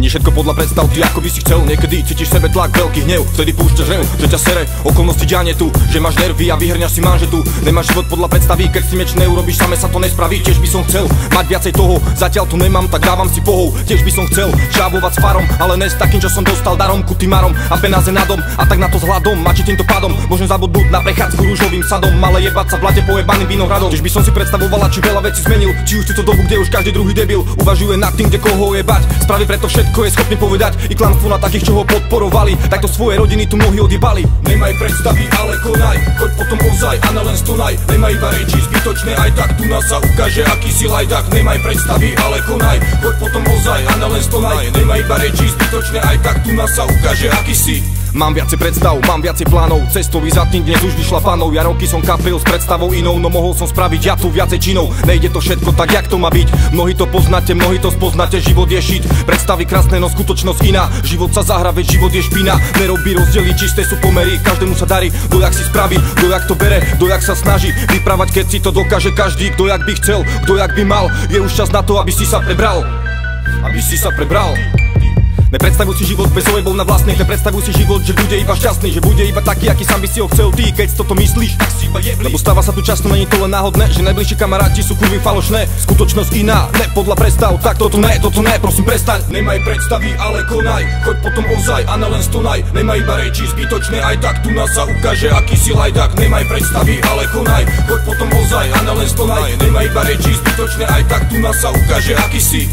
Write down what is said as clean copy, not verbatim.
Není všetko podľa predstav, ty ako by si chcel. Niekedy cítiš sebe tlak, veľký hnev, vtedy púšťaš rev, že ťa sere, okolnosti ďane tu, že máš nervy a vyhrňaš si manžetu. Nemáš život podľa predstavy, keď si meč neurobíš, same sa to nespraví. Tiež by som chcel mať viacej toho, zatiaľ tu nemám, tak dávam si pohov. Tiež by som chcel žávovať s farom, ale ne s takým, čo som dostal darom, kutimarom a penáze na dom. A tak na to vzhľadom, mači týmto pádom môžem zabudnúť na prechádzku rúžovým sadom, ale jebať sa v blate pojebaným vinohradom. Tiež by som si predstavovala, či veľa vecí zmenil, či už túto dobu, kde už každý druhý debil uvažuje nad tým, kde koho jebať. Spraví preto všetko, je schopný povedať i klamstvo na takých, čo ho podporovali. Takto svoje rodiny tu mnohí odjebali. Nemaj predstavy, ale konaj, choď potom ozaj a nelen stonaj. Nemaj iba reči zbytočné, aj tak tu nás sa ukáže, aký si lajdák. Nemaj predstavy, ale konaj, choď potom ozaj a nelen stonaj. Nemaj iba reči zbytočné, aj tak tu nás sa ukáže, aký si. Mám viacej predstav, mám viacej plánov, cestový za tým dnes už vyšla panov. Ja roky som kapril s predstavou inou, no mohol som spraviť ja tu viacej činov. Nejde to všetko tak, jak to má byť, mnohí to poznáte, mnohí to spoznáte. Život je šit, predstavy krásne, no skutočnosť iná. Život sa zahra, veď život je špina. Nerobí rozdiely, čisté sú pomery, každému sa darí, kto jak si spraví, kto jak to bere, kto jak sa snaží vyprávať, keď si to dokáže každý, kto jak by chcel, kto jak by mal. Je už čas na to, aby si sa prebral, aby si sa prebral. Nepredstavuj si život bez ojebov na vlastných, nepredstavuj si život, že bude iba šťastný, že bude iba taký, aký sám by si ho chcel ty, keď si toto myslíš, tak si iba jebli. Lebo stáva sa tu často, není to len náhodné, že najbližší kamaráti sú kurvy falošné. Skutočnosť iná, ne podľa predstav, tak toto ne, prosím prestaň. Nemaj predstavy, ale konaj, choď potom ozaj a nelen stonaj. Nemaj iba reči zbytočné, aj tak tu nás sa ukáže, aký si lajdák. Nemaj predstavy, ale konaj, choď potom ozaj a nelen stonaj. Nemaj iba reči zbytočné, aj tak tu nás sa ukáže, aký si.